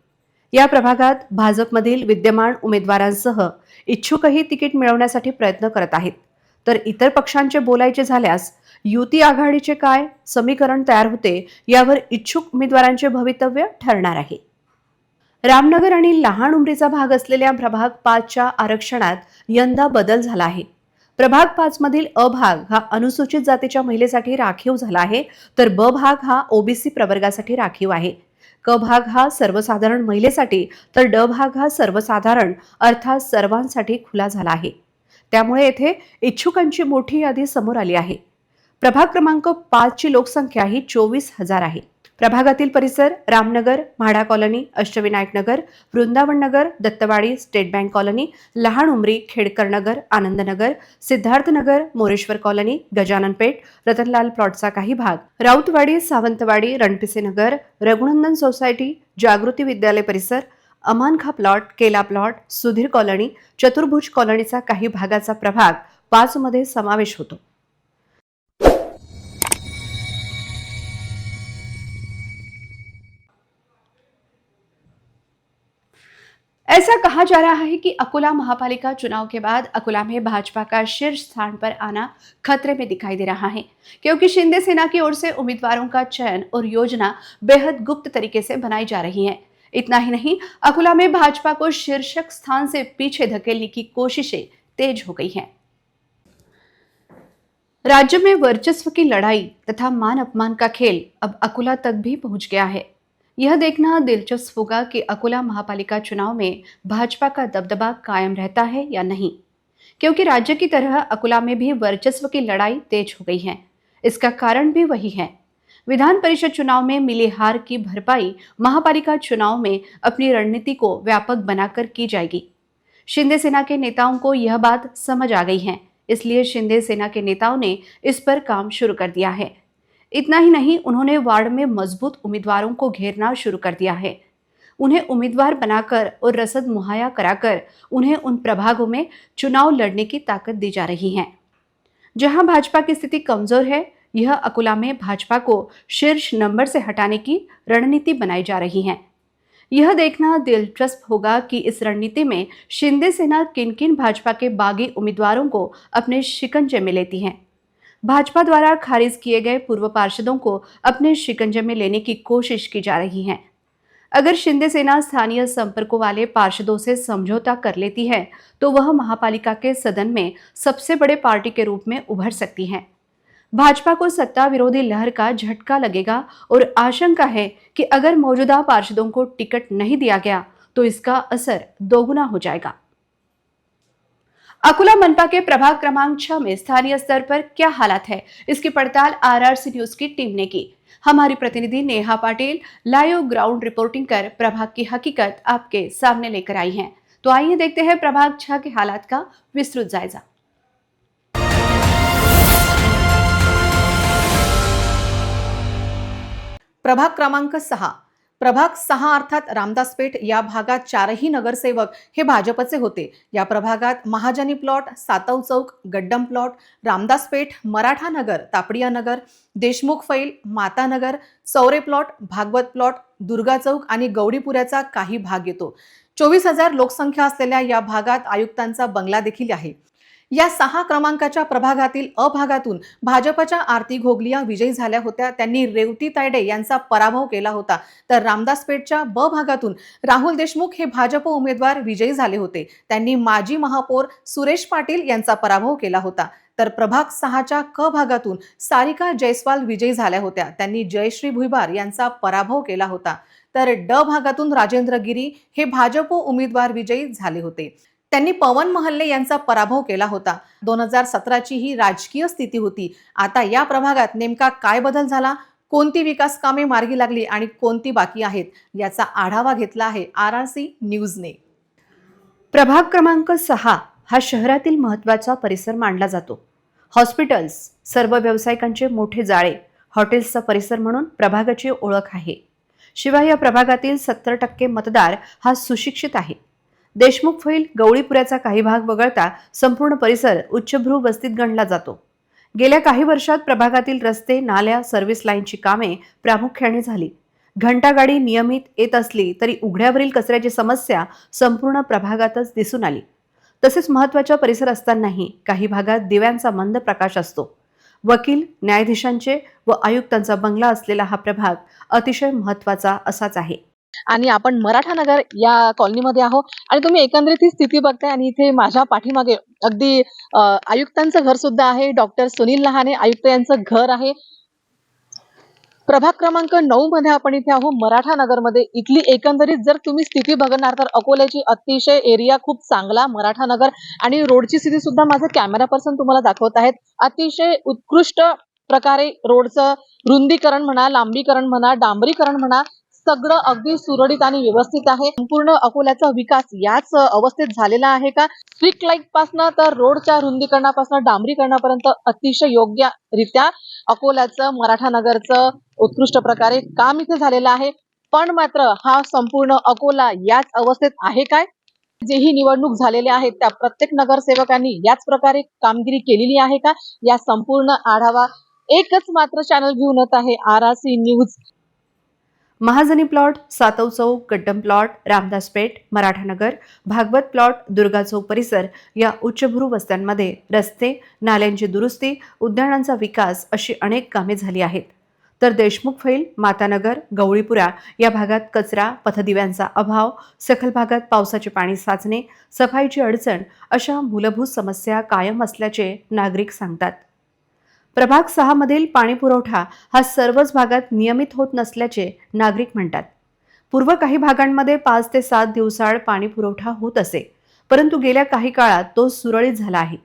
या प्रभागात भाजपमधील विद्यमान उमेदवारांसह इच्छुकही तिकीट मिळवण्यासाठी प्रयत्न करत आहेत. तर इतर पक्षांचे बोलायचे झाल्यास युती आघाडीचे काय समीकरण तयार होते यावर इच्छुक उमेदवारांचे भवितव्य ठरणार आहे. रामनगर आणि लहान उमरीचा भाग असलेल्या प्रभाग 5च्या आरक्षणात यंदा बदल झाला आहे. प्रभाग 5 मधील अ भाग हा अनुसूचित जातीच्या महिलेसाठी राखीव झाला आहे, तर ब भाग हा ओबीसी प्रवर्गासाठी राखीव आहे. क भाग हा सर्वसाधारण महिलेसाठी, तर ड भाग हा सर्वसाधारण अर्थात सर्वांसाठी खुला झाला आहे. त्यामुळे येथे इच्छुकांची मोठी यादी समोर आली आहे. प्रभाग क्रमांक 5 ची लोकसंख्या ही 24,000 आहे. प्रभागातील परिसर रामनगर, म्हाडा कॉलनी, अष्टविनायक नगर, वृंदावन नगर, दत्तवाडी, स्टेट बँक कॉलनी, लहान उमरी, खेडकर नगर, आनंदनगर, सिद्धार्थ नगर, मोरेश्वर कॉलनी, गजानन पेठ, रतनलाल प्लॉटचा काही भाग, राऊतवाडी, सावंतवाडी, रणपिसे नगर, रघुनंदन सोसायटी, जागृती विद्यालय परिसर, अमानखा प्लॉट, केला प्लॉट, सुधीर कॉलनी, चतुर्भुज कॉलनीचा काही भागाचा प्रभाग 5 मध्ये समावेश होतो. ऐसा कहा जा रहा है कि अकोला महापालिका चुनाव के बाद अकोला में भाजपा का शीर्ष स्थान पर आना खतरे में दिखाई दे रहा है, क्योंकि शिंदे सेना की ओर से उम्मीदवारों का चयन और योजना बेहद गुप्त तरीके से बनाई जा रही है. इतना ही नहीं, अकोला में भाजपा को शीर्षक स्थान से पीछे धकेलने की कोशिशें तेज हो गई हैं. राज्य में वर्चस्व की लड़ाई तथा मान अपमान का खेल अब अकोला तक भी पहुंच गया है. यह देखना दिलचस्प होगा कि अकोला महापालिका चुनाव में भाजपा का दबदबा कायम रहता है या नहीं, क्योंकि राज्य की तरह अकोला में भी वर्चस्व की लड़ाई तेज हो गई है. इसका कारण भी वही है. विधान परिषद चुनाव में मिली हार की भरपाई महापालिका चुनाव में अपनी रणनीति को व्यापक बनाकर की जाएगी. शिंदे सेना के नेताओं को यह बात समझ आ गई है, इसलिए शिंदे सेना के नेताओं ने इस पर काम शुरू कर दिया है. इतना ही नहीं, उन्होंने वार्ड में मजबूत उम्मीदवारों को घेरना शुरू कर दिया है. उन्हें उम्मीदवार बनाकर और रसद मुहैया कराकर उन्हें उन प्रभागों में चुनाव लड़ने की ताकत दी जा रही है. जहां भाजपा की स्थिति कमजोर है, यह अकोला में भाजपा को शीर्ष नंबर से हटाने की रणनीति बनाई जा रही है. यह देखना दिलचस्प होगा कि इस रणनीति में शिंदे सेना किन किन भाजपा के बागी उम्मीदवारों को अपने शिकंजे में लेती है. भाजपा द्वारा खारिज किए गए पूर्व पार्षदों को अपने शिकंजे में लेने की कोशिश की जा रही है. अगर शिंदे सेना स्थानीय संपर्कों वाले पार्षदों से समझौता कर लेती है, तो वह महापालिका के सदन में सबसे बड़े पार्टी के रूप में उभर सकती है. भाजपा को सत्ता विरोधी लहर का झटका लगेगा और आशंका है कि अगर मौजूदा पार्षदों को टिकट नहीं दिया गया तो इसका असर दोगुना हो जाएगा. अकोला मनपा के प्रभाग क्रमांक 6 में स्थानीय स्तर पर क्या हालात है, इसकी पड़ताल आरआरसी न्यूज की टीम ने की. हमारी प्रतिनिधि Neha Patil live ground reporting कर प्रभाग की हकीकत आपके सामने लेकर आई हैं. तो आइए देखते हैं प्रभाग 6 के हालात का विस्तृत जायजा. प्रभाग क्रमांक 6. प्रभाग 6 अर्थात रामदास पेठ या भागात 4ही नगरसेवक हे भाजपचे होते. या प्रभागात महाजनी प्लॉट, सातव चौक, गड्डम प्लॉट, रामदास पेठ, मराठा नगर, तापडिया नगर, देशमुख फैल, माता नगर, चौरे प्लॉट, भागवत प्लॉट, दुर्गा चौक आणि गौडीपुऱ्याचा काही भाग येतो. 24,000 लोकसंख्या असलेल्या या भागात आयुक्तांचा बंगला देखील आहे. या 6 क्रमांकाच्या प्रभागातील अ भागातून भाजपच्या आरती घोगलिया विजयी झाल्या होत्या. त्यांनी रेवती तायडे यांचा पराभव केला होता. तर रामदासपेठच्या ब भागातून राहुल देशमुख हे भाजप उमेदवार विजयी झाले होते. त्यांनी माजी महापौर सुरेश पाटील यांचा पराभव केला होता. तर प्रभाग 6च्या क भागातून सारिका जयस्वाल विजयी झाल्या होत्या. त्यांनी जयश्री भुईबार यांचा पराभव केला होता. तर ड भागातून राजेंद्र गिरी हे भाजप उमेदवार विजयी झाले होते. त्यांनी पवन महल्ले यांचा पराभव केला होता. 2017ची ही राजकीय स्थिती होती. आता या प्रभागात नेमका काय बदल झाला, कोणती विकास कामे मार्गी लागली आणि कोणती बाकी आहेत, याचा आढावा घेतला आहे आरआरसी न्यूजने. प्रभाग क्रमांक 6 हा शहरातील महत्त्वाचा परिसर मानला जातो. हॉस्पिटल्स, सर्व व्यावसायिकांचे मोठे जाळे, हॉटेल्सचा परिसर म्हणून प्रभागाची ओळख आहे. शिवाय या प्रभागातील 70% मतदार हा सुशिक्षित आहे. देशमुख फैल, गवळीपुऱ्याचा काही भाग वगळता संपूर्ण परिसर उच्चभ्रू वस्तीत गणला जातो. गेल्या काही वर्षात प्रभागातील रस्ते, नाल्या, सर्व्हिस लाईनची कामे प्रामुख्याने झाली. घंटागाडी नियमित येत असली तरी उघड्यावरील कचऱ्याची समस्या संपूर्ण प्रभागातच दिसून आली. तसेच महत्त्वाचा परिसर असतानाही काही भागात दिव्यांचा मंद प्रकाश असतो. वकील, न्यायाधीशांचे व आयुक्तांचा बंगला असलेला हा प्रभाग अतिशय महत्त्वाचा असाच आहे. आणि आपण मराठा नगर या कॉलनीमध्ये आहोत आणि तुम्ही एकंदरीत ही स्थिती बघताय आणि इथे माझ्या पाठीमागे अगदी आयुक्तांचं घर सुद्धा आहे. डॉक्टर सुनील लहाने आयुक्त यांचं घर आहे. प्रभाग क्रमांक 9 मध्ये आपण इथे आहोत मराठा नगरमध्ये. इथली एकंदरीत जर तुम्ही स्थिती बघणार तर अकोल्याची अतिशय एरिया खूप चांगला मराठा नगर आणि रोडची स्थिती सुद्धा माझे कॅमेरा पर्सन तुम्हाला दाखवत आहेत. अतिशय उत्कृष्ट प्रकारे रोडचं रुंदीकरण म्हणा, लांबीकरण म्हणा, डांबरीकरण म्हणा, सगळं अगदी सुरळीत आणि व्यवस्थित आहे. संपूर्ण अकोल्याचा विकास याच अवस्थेत झालेला आहे का? स्ट्रीट लाईट पासून तर रोडच्या रुंदीकरणापासून डांबरीकरणापर्यंत अतिशय योग्यरित्या अकोल्याचं मराठा नगरचं उत्कृष्ट प्रकारे काम इथे झालेलं आहे. पण मात्र हा संपूर्ण अकोला याच अवस्थेत आहे काय? जेही निवडणूक झालेले आहेत त्या प्रत्येक नगरसेवकांनी याच प्रकारे कामगिरी केलेली आहे का? या संपूर्ण आढावा एकच मात्र चॅनल घेऊन येत आहे RRC न्यूज. महाजनी प्लॉट, सातव चौक, गड्डम प्लॉट, रामदास पेठ, मराठानगर, भागवत प्लॉट, दुर्गा चौक परिसर या उच्चभ्रू वस्त्यांमध्ये रस्ते, नाल्यांची दुरुस्ती, उद्यानांचा विकास अशी अनेक कामे झाली आहेत. तर देशमुख फैल, मातानगर, गवळीपुरा या भागात कचरा, पथदिव्यांचा अभाव, सखल भागात पावसाचे पाणी साचणे, सफाईची अडचण अशा मूलभूत समस्या कायम असल्याचे नागरिक सांगतात. प्रभाग 6 मधील पाणी पुरवठा हा सर्वच भागात नियमित होत नसल्याचे नागरिक म्हणतात. पूर्व काही भागांमध्ये 5 ते 7 दिवसाआड पाणी पुरवठा होत असे, परंतु गेल्या काही काळात तो सुरळीत झाला आहे.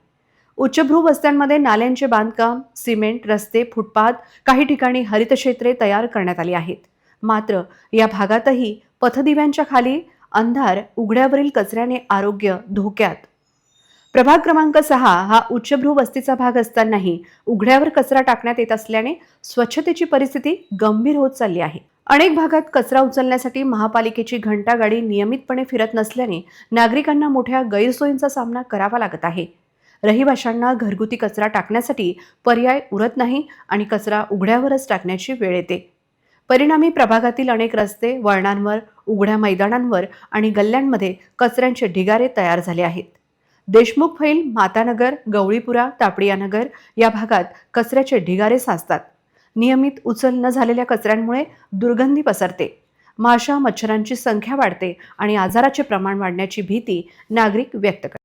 उच्चभ्रू वस्त्यांमध्ये नाल्यांचे बांधकाम, सिमेंट रस्ते, फुटपाथ, काही ठिकाणी हरित क्षेत्रे तयार करण्यात आली आहेत. मात्र या भागातही पथदिव्यांच्या खाली अंधार, उघड्यावरील कचऱ्याने आरोग्य धोक्यात. प्रभाग क्रमांक 6 हा उच्चभ्रू वस्तीचा भाग असतानाही उघड्यावर कचरा टाकण्यात येत असल्याने स्वच्छतेची परिस्थिती गंभीर होत चालली आहे. अनेक भागात कचरा उचलण्यासाठी महापालिकेची घंटागाडी नियमितपणे फिरत नसल्याने नागरिकांना मोठ्या गैरसोयींचा सामना करावा लागत आहे. रहिवाशांना घरगुती कचरा टाकण्यासाठी पर्याय उरत नाही आणि कचरा उघड्यावरच टाकण्याची वेळ येते. परिणामी प्रभागातील अनेक रस्ते, वळणांवर, उघड्या मैदानांवर आणि गल्ल्यांमध्ये कचऱ्यांचे ढिगारे तयार झाले आहेत. देशमुख फैल, मातानगर, गवळीपुरा, तापडियानगर या भागात कचऱ्याचे ढिगारे साचतात. नियमित उचल न झालेल्या कचऱ्यांमुळे दुर्गंधी पसरते. माशा, मच्छरांची संख्या वाढते आणि आजाराचे प्रमाण वाढण्याची भीती नागरिक व्यक्त करतात.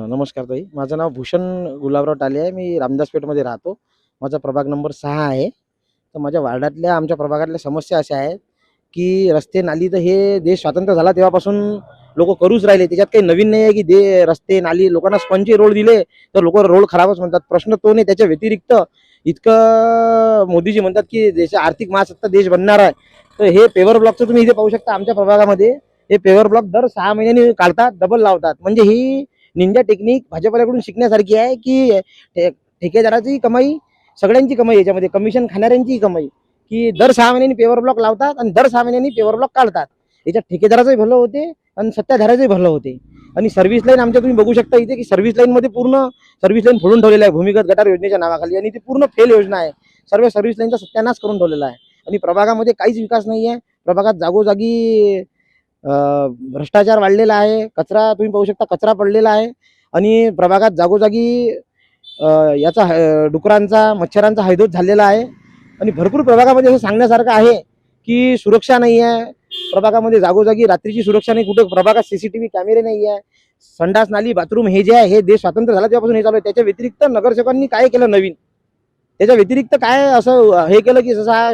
नमस्कार ताई, माझं नाव भूषण गुलाबराव टाले आहे. मी रामदास पेठमध्ये राहतो. माझा प्रभाग नंबर 6 आहे. तर माझ्या वार्डातल्या, आमच्या प्रभागातल्या समस्या अशा आहेत की रस्ते, नाली तर हे देश स्वातंत्र्य झाला तेव्हापासून लोक करूच राहिले. त्याच्यात काही नवीन नाही आहे की रस्ते, नाली, लोकांना स्पंज रोड दिले तर लोक रोड खराबच म्हणतात. प्रश्न तो नाही. त्याच्या व्यतिरिक्त इतकं मोदीजी म्हणतात की देशाचा आर्थिक महासत्ता देश बनणार आहे. तर हे पेवर ब्लॉकचं तुम्ही इथे पाहू शकता. आमच्या प्रभागामध्ये हे पेवर ब्लॉक दर 6 महिन्यांनी काढतात, डबल लावतात. म्हणजे ही निंजा टेक्निक भाजपकडून शिकण्यासारखी आहे की ठेकेदाराची कमाई, सगळ्यांची कमाई, याच्यामध्ये कमिशन खाणाऱ्यांची कमाई, की दर 6 महिन्यांनी पेवर ब्लॉक लावतात आणि दर 6 महिन्यांनी पेवर ब्लॉक काढतात. याच्यात ठेकेदाराचंही भलं होते आणि सत्ताधाऱ्याचंही भलं होते. आणि सर्व्हिस लाईन आमच्या तुम्ही बघू शकता इथे की सर्व्हिस लाईनमध्ये पूर्ण सर्व्हिस लाईन फोडून ठेवलेलं आहे भूमिगत गटार योजनेच्या नावाखाली. आणि ती पूर्ण फेल योजना आहे. सर्व सर्व्हिस लाईनचा सत्यानाश करून ठेवलेला आहे. आणि प्रभागामध्ये काहीच विकास नाही आहे. प्रभागात जागोजागी भ्रष्टाचार वाढलेला आहे. कचरा तुम्ही पाहू शकता, कचरा पडलेला आहे. आणि प्रभागात जागोजागी याचा डुकरांचा, मच्छरांचा हैदोस झालेला आहे. आणि भरपूर प्रभागामध्ये असं सांगण्यासारखं आहे की सुरक्षा नाही आहे. प्रभागामध्ये जागोजागी रात्रीची सुरक्षा नाही. कुठे प्रभागात CCTV कॅमेरे नाही आहे. संडास, नाली, बाथरूम हे जे आहे हे देश स्वातंत्र्य झाला तेव्हापासून हे चालू आहे. त्याच्या व्यतिरिक्त नगरसेवकांनी काय केलं नवीन? त्याच्या व्यतिरिक्त काय असं हे केलं की जसा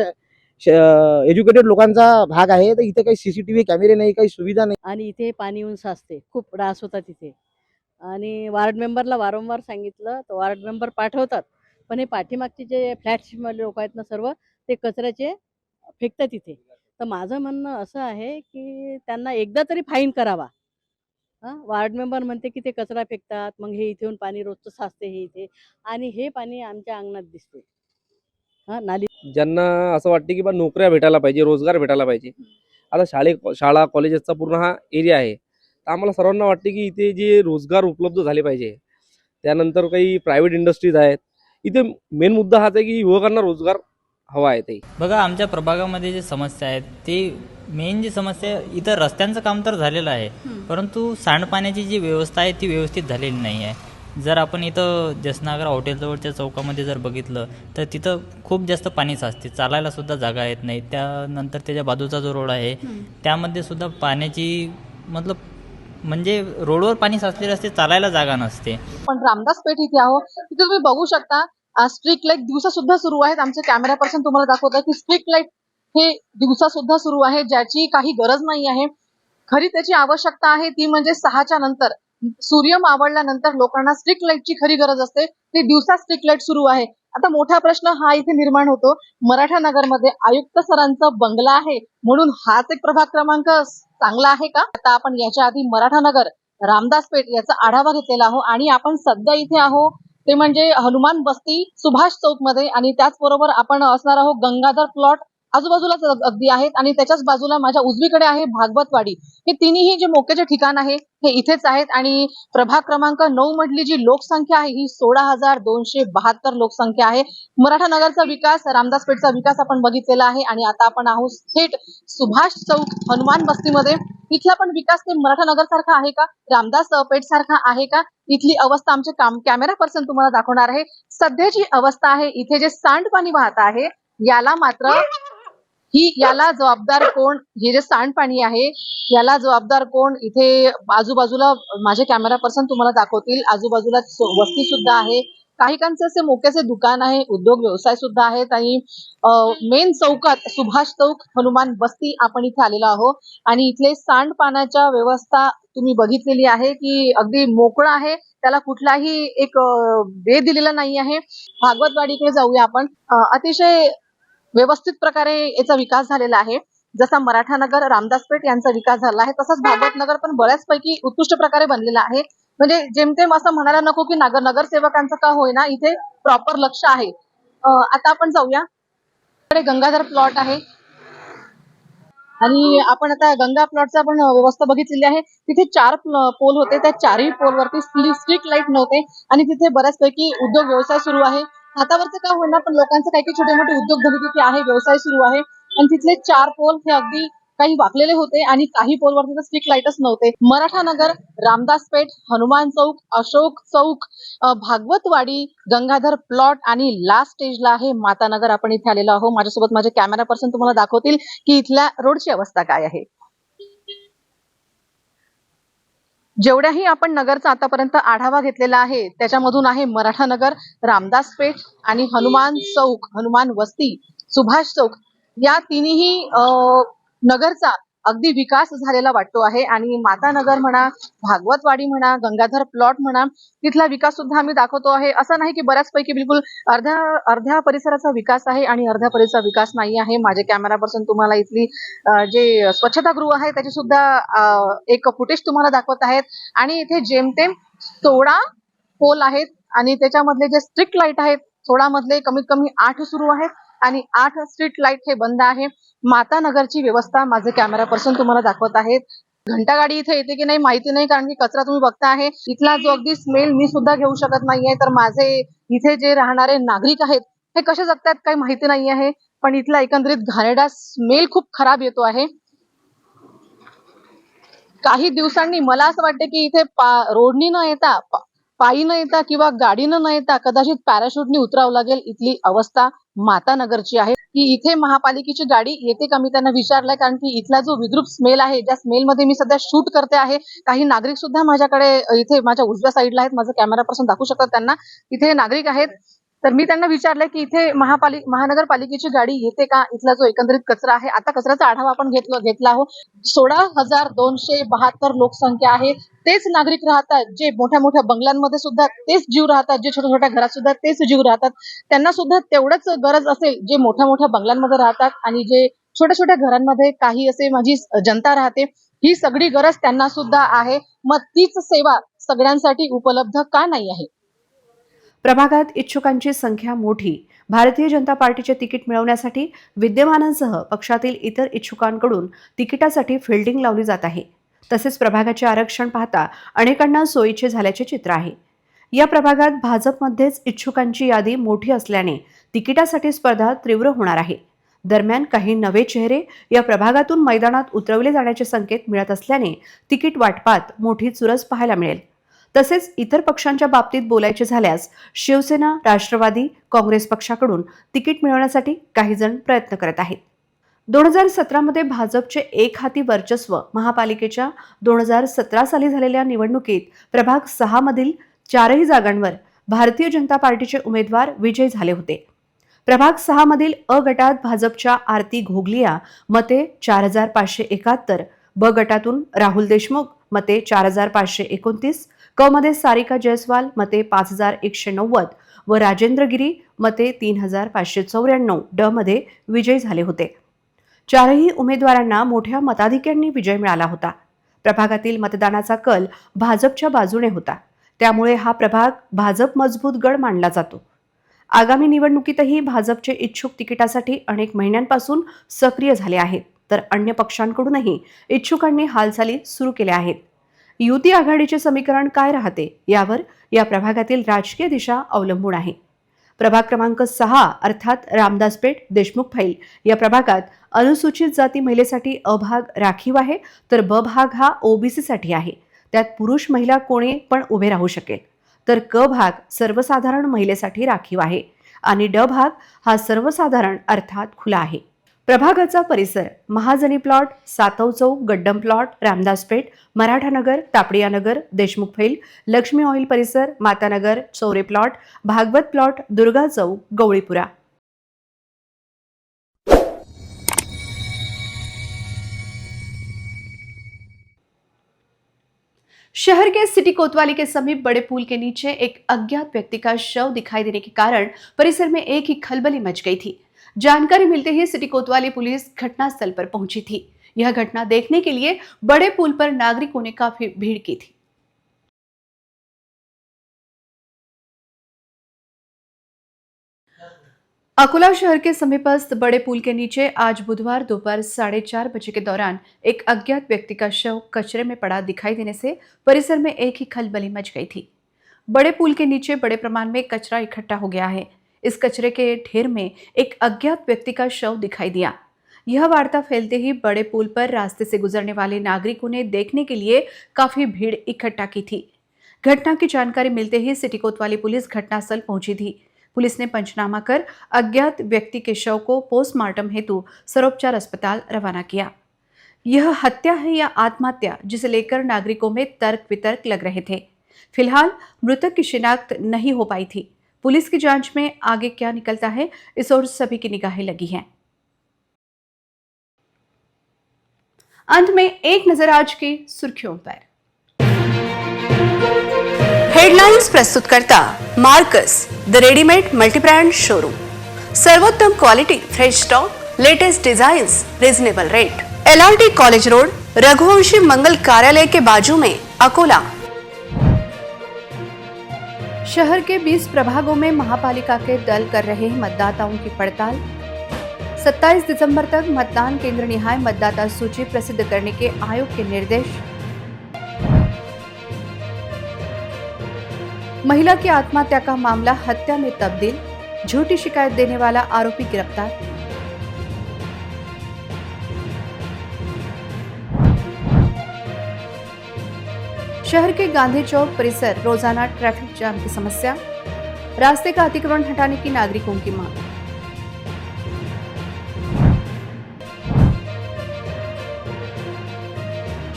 एज्युकेटेड लोकांचा भाग आहे तर इथे काही CCTV कॅमेरे नाही, काही सुविधा नाही. आणि इथे पाणी येऊन साचते, खूप त्रास होतात इथे. आणि वार्ड मेंबरला वारंवार सांगितलं तर वार्ड मेंबर पाठवतात, पण हे पाठीमागचे जे फ्लॅटमध्ये लोक आहेत ना सर्व, ते कचऱ्याचे फेकतात इथे. तर माझं म्हणणं असं आहे की त्यांना एकदा तरी फाईन करावा. वार्ड मेंबर म्हणते की ते कचरा फेकतात, मग हे इथे येऊन पाणी रोजचं साचते हे इथे, आणि हे पाणी आमच्या अंगणात दिसते. नाली ज्यांना असं वाटते की बा नोकऱ्या भेटायला पाहिजे, रोजगार भेटायला पाहिजे. आता शाळा कॉलेजेसचा पूर्ण हा एरिया आहे. तर आम्हाला सर्वांना वाटते की इथे जे रोजगार उपलब्ध झाले पाहिजे. त्यानंतर काही प्रायव्हेट इंडस्ट्रीज आहेत. इथे मेन मुद्दा हाच आहे की युवकांना रोजगार हवा आहे. ते बघा, आमच्या प्रभागामध्ये जे समस्या आहेत ते मेन जी समस्या, इथं रस्त्यांचं काम तर झालेलं आहे, परंतु सांडपाण्याची जी व्यवस्था आहे ती व्यवस्थित झालेली नाही आहे. जर आपण इथं जसनगर हॉटेलजवळच्या चौकामध्ये जर बघितलं तर तिथं खूप जास्त पाणी साचते, चालायला सुद्धा जागा येत नाही. त्यानंतर त्याच्या बाजूचा जो रोड आहे त्यामध्ये सुद्धा पाण्याची म्हणजे रोडवर पाणी साचलेलं असते, चालायला जागा नसते. पण रामदास पेठ इथे आहो, तिथे तुम्ही बघू शकता स्ट्रीट लाईट दिवसा सुद्धा सुरू आहेत. आमचे कॅमेरा पर्सन तुम्हाला दाखवत आहे की स्ट्रीट लाईट हे दिवसा सुद्धा सुरू आहे, ज्याची काही गरज नाही आहे. खरी त्याची आवश्यकता आहे ती म्हणजे 6च्या नंतर, सूर्य मावळल्यानंतर लोकांना स्ट्रीट लाईटची खरी गरज असते. ते दिवसा स्ट्रीट लाईट सुरू आहे. आता मोठा प्रश्न हा इथे निर्माण होतो, मराठा नगरमध्ये आयुक्त सरांचा बंगला आहे म्हणून हाच एक प्रभाग क्रमांक चांगला आहे का? आता आपण याच्या आधी मराठा नगर, रामदास पेठ याचा आढावा घेतलेला आहो आणि आपण सध्या इथे आहो ते म्हणजे हनुमान बस्ती सुभाष चौक मध्ये, आणि त्याचबरोबर आपण असणार आहोत गंगाधर प्लॉट आजूबाजूलाच अगदी आहेत, आणि त्याच्याच बाजूला माझ्या उजवीकडे आहे भागवतवाडी. हे तिन्ही जे मोक्याचे ठिकाण आहे हे इथेच आहेत. आणि प्रभाग क्रमांक 9 मधली जी लोकसंख्या आहे ही 16,272 लोकसंख्या आहे. मराठा नगरचा विकास, रामदास पेठचा विकास आपण बघितलेला आहे. आणि आता आपण आहोत थेट सुभाष चौक हनुमान बस्तीमध्ये. इथला पण विकास ते मराठा नगर सारखा आहे का, रामदास पेठ सारखा आहे का? इथली अवस्था आमचे कॅमेरा पर्सन तुम्हाला दाखवणार आहे. सध्याची अवस्था आहे इथे जे सांडपाणी वाहत आहे याला मात्र याला जबाबदार कोण? हे जे सांडपाणी आहे याला जबाबदार कोण? इथे आजूबाजूला माझे कॅमेरा पर्सन तुम्हाला दाखवतील, आजूबाजूला वस्ती सुद्धा आहे, काहीकांचे असे मोक्याचे दुकान आहे, उद्योग व्यवसाय सुद्धा आहेत. आणि मेन चौकात सुभाष चौक हनुमान बस्ती आपण इथे आलेलो आहोत. आणि इथले सांडपाण्याच्या व्यवस्था तुम्ही बघितलेली आहे की अगदी मोकळं आहे, त्याला कुठलाही एक वे दिलेला नाही आहे. भागवतवाडीकडे जाऊया आपण. अतिशय व्यवस्थित प्रकारे याचा विकास झालेला आहे. जसा मराठा नगर, रामदास पेठ यांचा विकास झाला आहे तसाच भागवत नगर पण बऱ्याचपैकी उत्कृष्ट प्रकारे बनलेला आहे. म्हणजे जेमतेम असं म्हणायला नको की नगरसेवकांचं का होईना इथे प्रॉपर लक्ष आहे. आता आपण जाऊया, इकडे गंगाधर प्लॉट आहे आणि आपण आता गंगा प्लॉटचा आपण व्यवस्था बघितलेली आहे. तिथे 4 पोल होते, त्या 4ही पोलवरती स्ट्रीट लाईट नव्हते आणि तिथे बऱ्याचपैकी उद्योग व्यवसाय सुरू आहे. हातावरचं का होईना पण लोकांचे काही काही छोटे मोठे उद्योगधंदे तिथे आहे, व्यवसाय सुरू आहे. आणि तिथले 4 पोल हे अगदी काही वाकलेले होते आणि काही पोलवरती तर स्ट्रीट लाईटच नव्हते. मराठा नगर, रामदास पेठ, हनुमान चौक, अशोक चौक, भागवतवाडी, गंगाधर प्लॉट आणि लास्ट स्टेजला आहे मातानगर. आपण इथे आलेलो आहोत. माझ्यासोबत माझे कॅमेरा पर्सन तुम्हाला दाखवतील की इथल्या रोडची अवस्था काय आहे. जेवढ्याही आपण नगरचा आतापर्यंत आढावा घेतलेला आहे त्याच्यामधून आहे मराठा नगर, रामदास पेठ आणि हनुमान चौक, हनुमान वस्ती, सुभाष चौक या तिन्ही नगरचा अगदी विकास झालेला वाटतो आहे. आणि मातानगर म्हणा, भागवतवाडी म्हणा, गंगाधर प्लॉट म्हणा, तिथला विकास सुद्धा आम्ही दाखवतो आहे. असं नाही की बऱ्याचपैकी बिलकुल अर्ध्या परिसराचा विकास आहे आणि अर्ध्या परिसराचा विकास नाही आहे. माझे कॅमेरा पर्सन तुम्हाला इथली जे स्वच्छतागृह आहे त्याची सुद्धा एक फुटेज तुम्हाला दाखवत आहेत. आणि इथे जेमतेम 16 पोल आहेत आणि त्याच्यामधले जे स्ट्रीट लाईट आहेत 16 मधले कमीत कमी 8 सुरू आहेत आणि 8 स्ट्रीट लाईट हे बंद आहे. मातानगरची व्यवस्था माझे कॅमेरा पर्सन तुम्हाला दाखवत आहेत. घंटागाडी इथे येते की नाही माहिती नाही, कारण की कचरा तुम्ही बघता आहे. इथला जो अगदी स्मेल मी सुद्धा घेऊ शकत नाहीये, तर माझे इथे जे राहणारे नागरिक आहेत हे कसे जगतात काही माहिती नाही आहे. पण इथला एकंदरीत घाणेरडा स्मेल खूप खराब येतो आहे. काही दिवसांनी मला असं वाटतं की इथे रोडनी न येता, पायी न येता किंवा गाडीनं न येता कदाचित पॅराशूटनी उतरावं लागेल. इथली अवस्था मातानगरची आहे की इथे महापालिकेची गाडी येते का, मी त्यांना विचारलंय, कारण की इथला जो विद्रूप स्मेल आहे, ज्या स्मेलमध्ये मी सध्या शूट करते आहे, काही नागरिक सुद्धा माझ्याकडे इथे माझ्या उजव्या साईडला आहेत, माझं कॅमेरा पर्सन दाखवू शकतात त्यांना, इथे नागरिक आहेत. तर मी त्यांना विचारलंय की इथे महानगरपालिकेची गाडी येते का, इथला जो एकंदरीत कचरा आहे. आता कचऱ्याचा आढावा आपण घेतला आहोत. 16,272 लोकसंख्या आहे. तेच नागरिक राहतात जे मोठ्या मोठ्या बंगल्यांमध्ये सुद्धा तेच जीव राहतात, जे छोट्या छोट्या घरात सुद्धा तेच जीव राहतात. त्यांना सुद्धा तेवढंच गरज असेल जे मोठ्या मोठ्या बंगल्यांमध्ये राहतात आणि जे छोट्या छोट्या घरांमध्ये काही असे माझी जनता राहते, ही सगळी गरज त्यांना सुद्धा आहे. मग तीच सेवा सगळ्यांसाठी उपलब्ध का नाही आहे. प्रभागात इच्छुकांची संख्या मोठी. भारतीय जनता पार्टीचे तिकीट मिळवण्यासाठी विद्यमानांसह पक्षातील इतर इच्छुकांकडून तिकिटासाठी फिल्डिंग लावली जात आहे. तसेच प्रभागाचे आरक्षण पाहता अनेकांना सोयीचे झाल्याचे चित्र आहे. या प्रभागात भाजपमध्येच इच्छुकांची यादी मोठी असल्याने तिकिटासाठी स्पर्धा तीव्र होणार आहे. दरम्यान काही नवे चेहरे या प्रभागातून मैदानात उतरवले जाण्याचे संकेत मिळत असल्याने तिकीट वाटपात मोठी चुरस पाहायला मिळेल. तसेच इतर पक्षांच्या बाबतीत बोलायचे झाल्यास शिवसेना, राष्ट्रवादी, काँग्रेस पक्षाकडून तिकीट मिळवण्यासाठी काही जण प्रयत्न करत आहेत. 2017 मध्ये भाजपचे एक हाती वर्चस्व महापालिकेच्या 2017 साली झालेल्या निवडणुकीत प्रभाग 6 मधील 4ही जागांवर भारतीय जनता पार्टीचे उमेदवार विजयी झाले होते. प्रभाग 6 मधील अ गटात भाजपच्या आरती घोगलिया मते 4571, ब गटातून राहुल देशमुख मते 4529, क मध्ये सारिका जयस्वाल मते 5190 व राजेंद्र गिरी मते 3594 ड मध्ये विजयी झाले होते. चारही उमेदवारांना मोठ्या मताधिक्यांनी विजय मिळाला होता. प्रभागातील मतदानाचा कल भाजपच्या बाजूने होता. त्यामुळे हा प्रभाग भाजप मजबूत गड मानला जातो. आगामी निवडणुकीतही भाजपचे इच्छुक तिकिटासाठी अनेक महिन्यांपासून सक्रिय झाले आहेत, तर अन्य पक्षांकडूनही इच्छुकांनी हालचाली सुरू केल्या आहेत. युती आघाडीचे समीकरण काय राहते यावर या प्रभागातील राजकीय दिशा अवलंबून आहे. प्रभाग क्रमांक 6 अर्थात रामदासपेठ, देशमुख फैल या प्रभागात अनुसूचित जाती महिलेसाठी अ भाग राखीव आहे, तर ब भाग हा ओबीसी साठी आहे. त्यात पुरुष महिला कोणी पण उभे राहू शकेल. तर क भाग सर्वसाधारण महिलेसाठी राखीव आहे आणि ड भाग हा सर्वसाधारण अर्थात खुला आहे. प्रभागाचा परिसर महाजनी प्लॉट, सातव चौक, गड्डम प्लॉट, रामदासपेठ, मराठानगर, तापडियानगर, देशमुख फैल, लक्ष्मी ऑइल परिसर, मातानगर, चौरे प्लॉट, भागवत प्लॉट, दुर्गा चौक, गवळीपुरा. शहर के सिटी कोतवाली के समीप बड़े पुल के नीचे एक अज्ञात व्यक्ति का शव दिखाई देने के कारण परिसर में एक ही खलबली मच गई थी. जानकारी मिलते ही सिटी कोतवाली पुलिस घटनास्थल पर पहुंची थी. यह घटना देखने के लिए बड़े पुल पर नागरिकों ने काफी भीड़ की थी. अकोला शहर के समीपस्थ बड़े पुल के नीचे आज बुधवार दोपहर 4:30 बजे के दौरान एक अज्ञात व्यक्ति का शव कचरे में पड़ा दिखाई देने से परिसर में एक ही खलबली मच गई थी. बड़े पुल के नीचे बड़े प्रमाण में कचरा इकट्ठा हो गया है. इस कचरे के ढेर में एक अज्ञात व्यक्ति का शव दिखाई दिया. यह वार्ता फैलते ही बड़े पुल पर रास्ते से गुजरने वाले नागरिकों ने देखने के लिए काफी भीड़ इकट्ठा की थी. घटना की जानकारी मिलते ही सिटी कोतवाली पुलिस घटनास्थल पहुंची थी. पुलिस ने पंचनामा कर अज्ञात व्यक्ति के शव को पोस्टमार्टम हेतु सर्वोपचार अस्पताल रवाना किया. यह हत्या है या आत्महत्या, जिसे लेकर नागरिकों में तर्क वितर्क लग रहे थे. फिलहाल मृतक की शिनाख्त नहीं हो पाई थी. पुलिस की जांच में आगे क्या निकलता है, इस ओर सभी की निगाहें लगी हैं. अंत में एक नजर आज की सुर्खियों पर. हेडलाइंस प्रस्तुत करता Marcus the readymade multibrand showroom. सर्वोत्तम quality, fresh stock, latest designs, reasonable rate. LRT college road, Raghuvanshi Mangal Karyalay के बाजू में, अकोला. शहर के 20 प्रभागों में महापालिका के दल कर रहे हैं मतदाताओं की पड़ताल. 27 दिसंबर तक मतदान केंद्र निहाय मतदाता सूची प्रसिद्ध करने के आयोग के निर्देश. महिला की आत्महत्या का मामला हत्या में तब्दील, झूठी शिकायत देने वाला आरोपी गिरफ्तार. शहर के गांधी चौक परिसर रोजाना ट्रैफिक जाम की समस्या, रास्ते का अतिक्रमण हटाने की नागरिकों की मांग.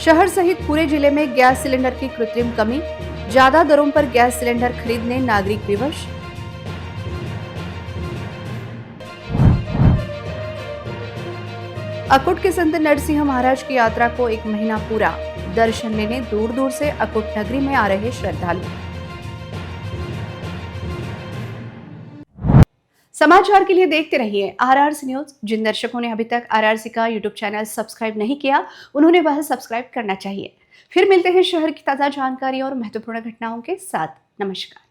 शहर सहित पूरे जिले में गैस सिलेंडर की कृत्रिम कमी, ज्यादा दरों पर गैस सिलेंडर खरीदने नागरिक विवश. अकुट के संत नरसिंह महाराज की यात्रा को 1 महीना पूरा. दर्शन लेने दूर दूर से अकुट नगरी में आ रहे श्रद्धालु. समाचार के लिए देखते रहिए आरआरसी न्यूज. जिन दर्शकों ने अभी तक आरआरसी का यूट्यूब चैनल सब्सक्राइब नहीं किया, उन्होंने वह सब्सक्राइब करना चाहिए. फिर मिलते हैं शहर की ताजा जानकारी और महत्वपूर्ण घटनाओं के साथ. नमस्कार.